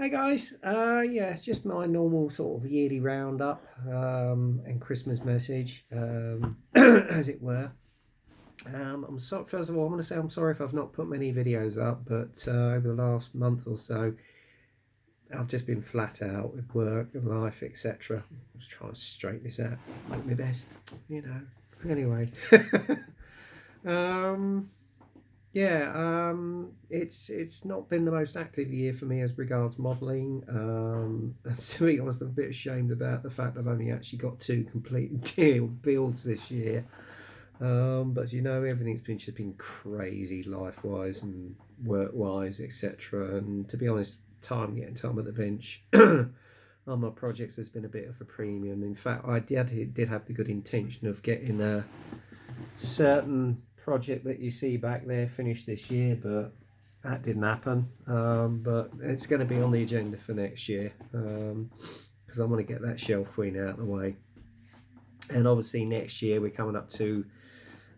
Hey guys, yeah, it's just my normal sort of yearly roundup and Christmas message, as it were. I'm sorry. First of all, I'm going to say I'm sorry if I've not put many videos up, but over the last month or so, I've just been flat out with work and life, etc. I was trying to straighten this out, make my best, you know. Anyway, um, yeah, it's not been the most active year for me as regards modelling. To be honest, I'm a bit ashamed about the fact I've only actually got two complete deal builds this year. But everything's just been crazy life wise and work wise, etc. And to be honest, getting time at the bench on my projects has been a bit of a premium. In fact, I did have the good intention of getting a certain project that you see back there finished this year, but that didn't happen. But it's going to be on the agenda for next year because I want to get that Shelf Queen out of the way. And obviously next year we're coming up to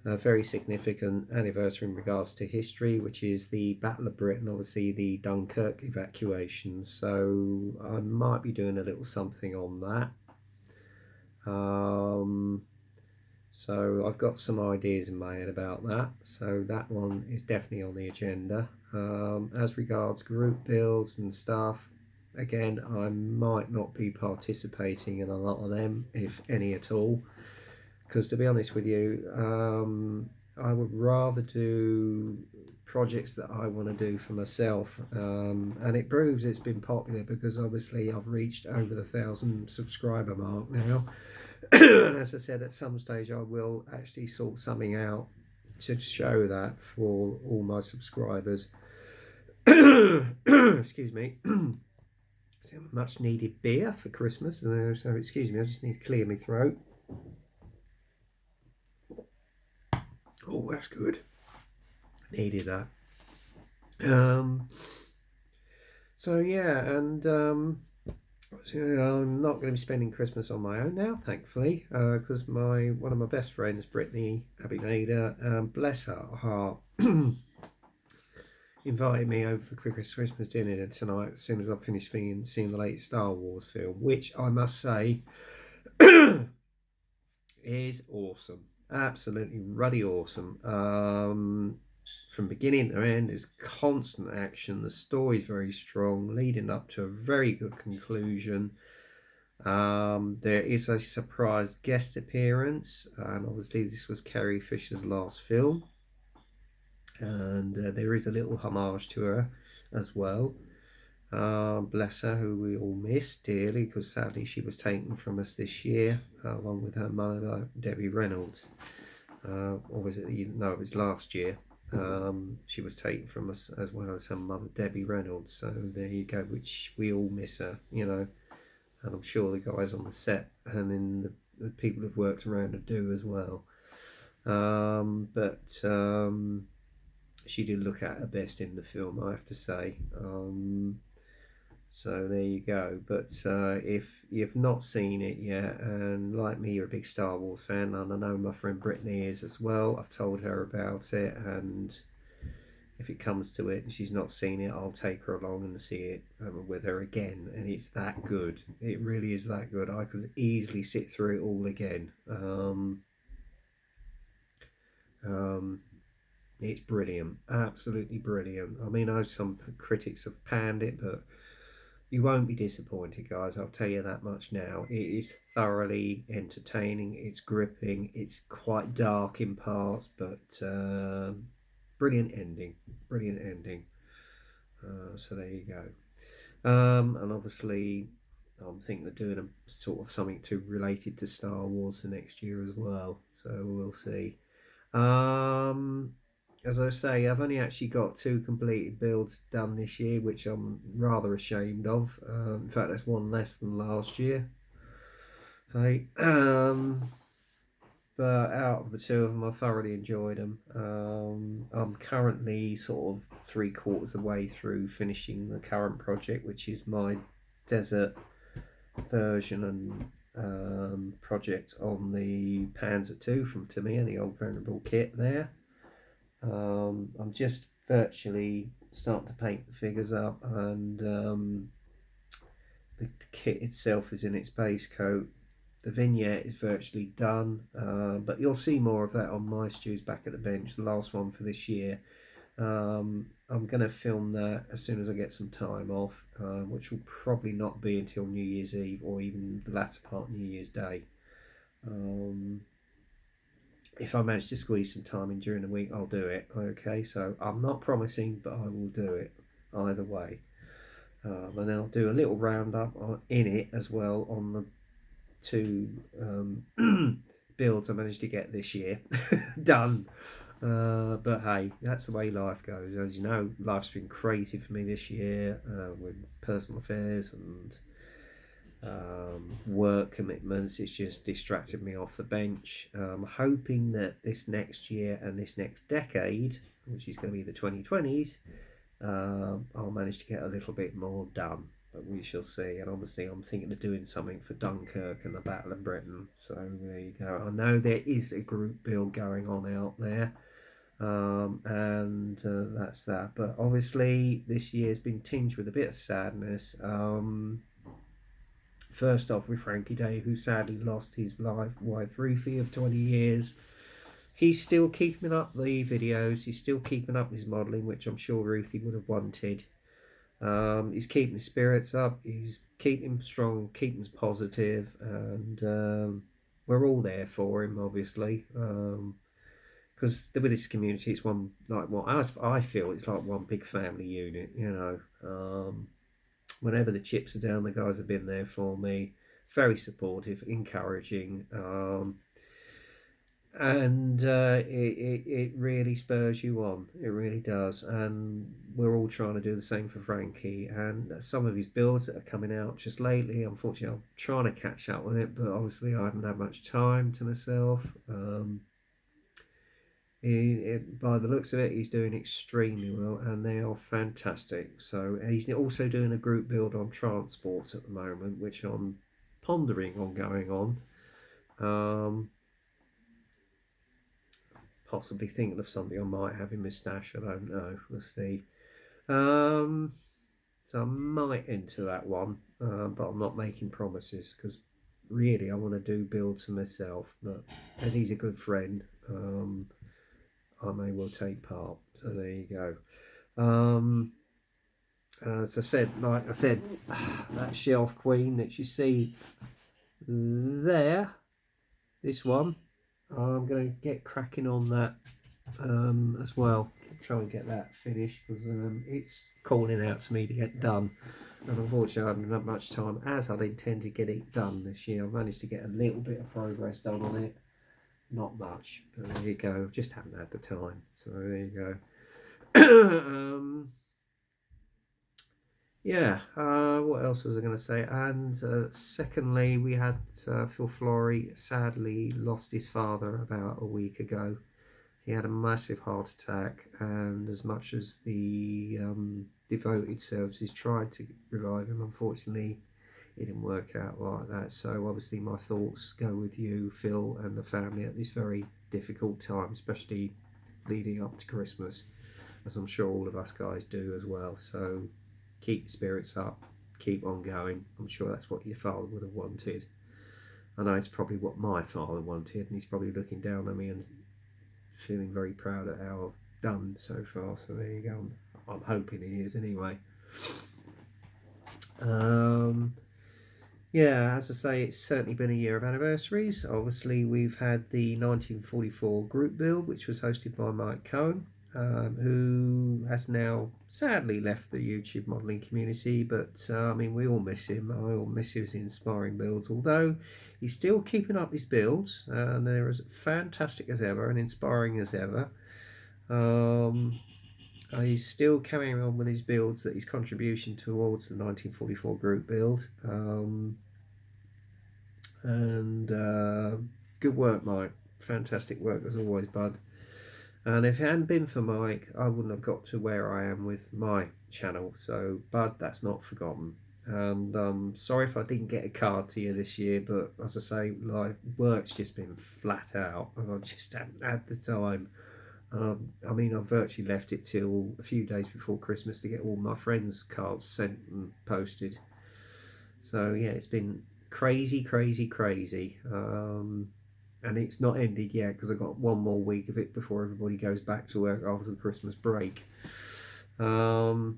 a very significant anniversary in regards to history, which is the Battle of Britain, obviously the Dunkirk evacuation. So I might be doing a little something on that. So I've got some ideas in my head about that. So that one is definitely on the agenda. As regards group builds and stuff, again, I might not be participating in a lot of them, if any at all. Because to be honest with you, I would rather do projects that I want to do for myself. And it proves it's been popular because obviously I've reached over the 1,000 subscriber mark now. And as I said, at some stage I will actually sort something out to show that for all my subscribers. Excuse me. Some much needed beer for Christmas. So excuse me, I just need to clear my throat. Oh, that's good. Needed that. So yeah, and I'm not going to be spending Christmas on my own now, thankfully, because one of my best friends, Brittany Abinada, bless her heart, invited me over for Christmas dinner tonight as soon as I finished seeing the latest Star Wars film, which I must say is awesome. Absolutely ruddy awesome. From beginning to end, there's constant action. The story's very strong, leading up to a very good conclusion. There is a surprise guest appearance, and obviously this was Carrie Fisher's last film, and there is a little homage to her as well. Bless her, who we all miss dearly, because sadly she was taken from us this year, along with her mother, Debbie Reynolds. Or was it? No, it was last year. She was taken from us as well as her mother, Debbie Reynolds. So there you go, which we all miss her, and I'm sure the guys on the set and in the people who've worked around her do as well. But she did look at her best in the film, I have to say. So there you go. But if you've not seen it yet, and like me, you're a big Star Wars fan, and I know my friend Brittany is as well, I've told her about it, and if it comes to it and she's not seen it, I'll take her along and see it with her again. And it's that good. It really is that good. I could easily sit through it all again. It's brilliant, absolutely brilliant. I mean, I know some critics have panned it, but you won't be disappointed, guys. I'll tell you that much now. It is thoroughly entertaining. It's gripping. It's quite dark in parts, but brilliant ending. Brilliant ending. So there you go. And obviously, I'm thinking of doing a sort of something related to Star Wars for next year as well. So we'll see. As I say, I've only actually got two completed builds done this year, which I'm rather ashamed of. In fact, that's one less than last year. Hey, but out of the two of them, I thoroughly enjoyed them. I'm currently sort of 3/4 of the way through finishing the current project, which is my desert version and project on the Panzer II from Tamiya, the old venerable kit there. I'm just virtually starting to paint the figures up, and the kit itself is in its base coat. The vignette is virtually done, but you'll see more of that on My Stews Back at the Bench, the last one for this year. I'm going to film that as soon as I get some time off, which will probably not be until New Year's Eve or even the latter part of New Year's Day. If I manage to squeeze some time in during the week, I'll do it. Okay, so I'm not promising, but I will do it either way. And I'll do a little roundup in it as well on the two builds I managed to get this year done. But hey, that's the way life goes. As you know, life's been crazy for me this year with personal affairs and work commitments. It's just distracted me off the bench. I'm hoping that this next year and this next decade, which is going to be the 2020s, I'll manage to get a little bit more done, but we shall see. And obviously I'm thinking of doing something for Dunkirk and the Battle of Britain, so there you go. I know there is a group build going on out there, and that's that. But obviously this year's been tinged with a bit of sadness. First off with Frankie Day, who sadly lost his wife Ruthie of 20 years. He's still keeping up the videos. He's still keeping up his modelling, which I'm sure Ruthie would have wanted. He's keeping his spirits up. He's keeping strong, keeping positive, and we're all there for him, obviously. Because with this community, it's one like what I feel it's like one big family unit. You know, whenever the chips are down, the guys have been there for me. Very supportive, encouraging. And it really spurs you on. It really does. And we're all trying to do the same for Frankie. And some of his builds that are coming out just lately, unfortunately, I'm trying to catch up with it, but obviously I haven't had much time to myself. By the looks of it, he's doing extremely well, and they are fantastic. So he's also doing a group build on transports at the moment, which I'm pondering on going on. Possibly thinking of something I might have in my stash. I don't know. We'll see. So I might enter that one, but I'm not making promises because really I want to do builds for myself. But as he's a good friend, I may well take part. So there you go. As I said, that shelf queen that you see there, this one, I'm going to get cracking on that as well. Try and get that finished because it's calling out to me to get done. And unfortunately, I haven't had much time as I'd intended to get it done this year. I've managed to get a little bit of progress done on it. Not much, but there you go. Just haven't had the time. So there you go. Yeah, what else was I going to say? And secondly, we had Phil Flory sadly lost his father about a week ago. He had a massive heart attack, and as much as the devoted services tried to revive him, unfortunately, it didn't work out like that. So obviously my thoughts go with you, Phil, and the family at this very difficult time, especially leading up to Christmas, as I'm sure all of us guys do as well. So keep your spirits up, keep on going. I'm sure that's what your father would have wanted. I know it's probably what my father wanted, and he's probably looking down at me and feeling very proud of how I've done so far. So there you go. I'm hoping he is anyway. Yeah, as I say, it's certainly been a year of anniversaries. Obviously, we've had the 1944 group build, which was hosted by Mike Cohen, who has now sadly left the YouTube modelling community, but I mean, we all miss him. I all miss his inspiring builds, although he's still keeping up his builds, and they're as fantastic as ever and inspiring as ever. He's still carrying on with his builds, that his contribution towards the 1944 group build. Good work, Mike. Fantastic work as always, bud. And if it hadn't been for Mike, I wouldn't have got to where I am with my channel. So, bud, that's not forgotten. And sorry if I didn't get a card to you this year, but as I say, work's just been flat out, and I just haven't had the time. I mean, I virtually left it till a few days before Christmas to get all my friends' cards sent and posted. So yeah, it's been crazy, crazy, crazy. And it's not ended yet because I've got one more week of it before everybody goes back to work after the Christmas break. But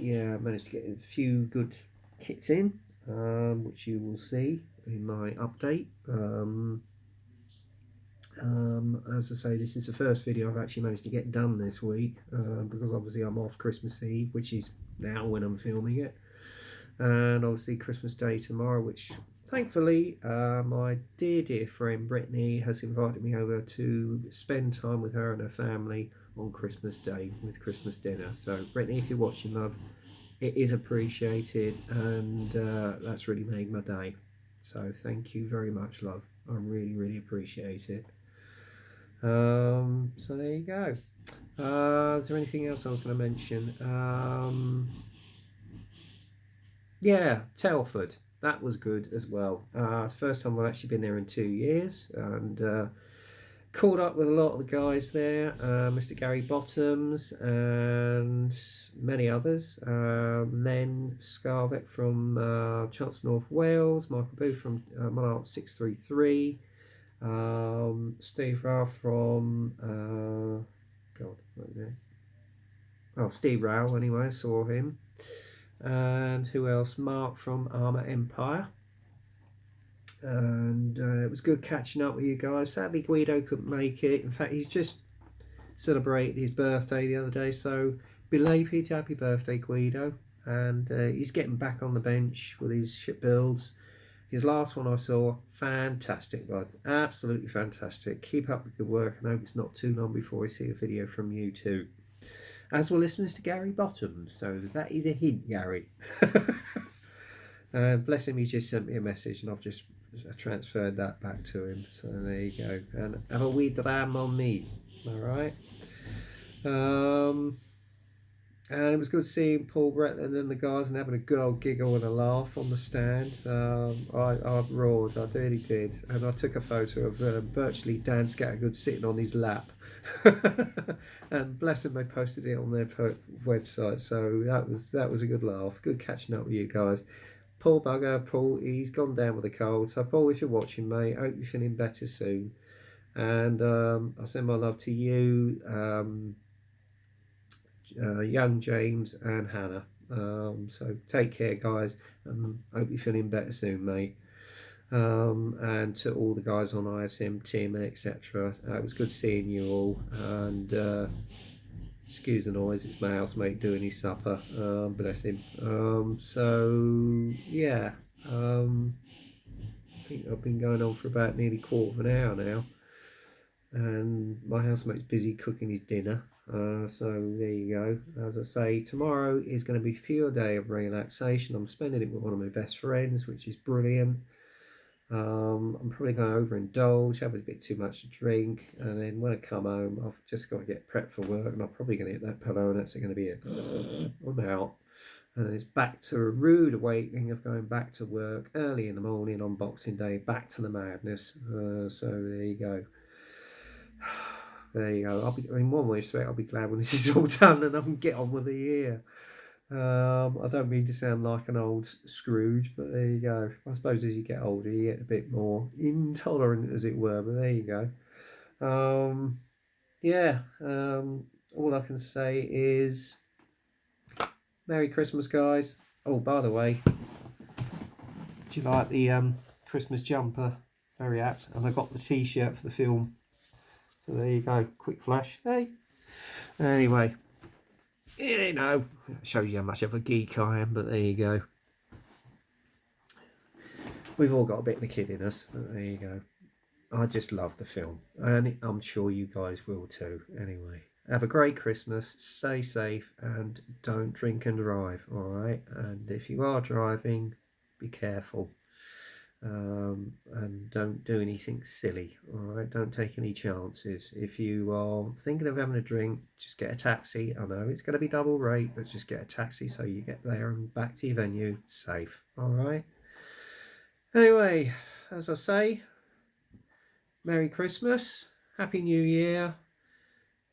yeah, I managed to get a few good kits in, which you will see in my update. As I say, this is the first video I've actually managed to get done this week, because obviously I'm off Christmas Eve, which is now when I'm filming it, and obviously Christmas Day tomorrow, which thankfully my dear friend Brittany has invited me over to spend time with her and her family on Christmas Day with Christmas dinner. So Brittany, if you're watching, love, it is appreciated, and that's really made my day. So thank you very much, love. I really appreciate it. So there you go. Is there anything else I was going to mention? Yeah, Telford. That was good as well. It's the first time I've actually been there in 2 years, and caught up with a lot of the guys there, Mr. Gary Bottoms and many others. Len Scarvett from Chancellor North Wales, Michael Booth from Monarch 633, Steve Ralph from God, what was it? Oh, Steve Rao. Anyway, I saw him. And who else? Mark from Armour Empire. And it was good catching up with you guys. Sadly, Guido couldn't make it. In fact, he's just celebrated his birthday the other day, so belated happy birthday, Guido. And he's getting back on the bench with his ship builds. His last one I saw, fantastic, bud. Absolutely fantastic. Keep up the good work, and I hope it's not too long before we see a video from you too. As well as Mr. Gary Bottoms, so that is a hint, Gary. Bless him, he just sent me a message and I've just transferred that back to him. So there you go. And have a wee dram on me. Alright. And it was good seeing Paul Bretland and the guys and having a good old giggle and a laugh on the stand. I roared, I really did. And I took a photo of virtually Dan Scattergood sitting on his lap. And bless them, they posted it on their website. So that was a good laugh. Good catching up with you guys. Paul Bugger, Paul, he's gone down with a cold. So Paul, if you're watching, mate, I hope you're feeling better soon. And I send my love to you, young James and Hannah. So take care, guys, and hope you're feeling better soon, mate. And to all the guys on ISM, Tim, etc. It was good seeing you all. And excuse the noise, it's my housemate doing his supper. Bless him. So yeah, I think I've been going on for about nearly quarter of an hour now, and my housemate's busy cooking his dinner. So there you go. As I say, tomorrow is going to be a pure day of relaxation. I'm spending it with one of my best friends, which is brilliant. I'm probably going to overindulge, have a bit too much to drink, and then when I come home, I've just got to get prepped for work, and I'm probably going to hit that pillow, and that's going to be it. I'm out. And it's back to a rude awakening of going back to work early in the morning on Boxing Day, back to the madness. So there you go. There you go. I'll be, in one way, I'll be glad when this is all done and I can get on with the year. I don't mean to sound like an old Scrooge, but there you go. I suppose as you get older, you get a bit more intolerant, as it were. But there you go. Yeah. All I can say is Merry Christmas, guys. Oh, by the way, do you like the Christmas jumper? Very apt. And I got the T-shirt for the film. So there you go. Quick flash. Hey. Anyway. You know, shows you how much of a geek I am, but there you go. We've all got a bit of the kid in us, but there you go. I just love the film, and I'm sure you guys will too. Anyway, have a great Christmas, stay safe, and don't drink and drive, alright? And if you are driving, be careful. And don't do anything silly, alright? Don't take any chances. If you are thinking of having a drink, just get a taxi. I know it's going to be double rate, but just get a taxi so you get there and back to your venue safe, alright? Anyway, as I say, Merry Christmas, Happy New Year.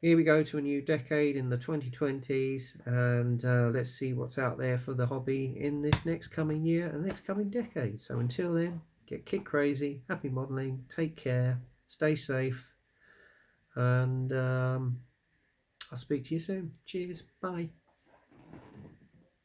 here we go to a new decade in the 2020s, and let's see what's out there for the hobby in this next coming year and next coming decade. So until then, get kit crazy, happy modelling, take care, stay safe, and I'll speak to you soon. Cheers, bye.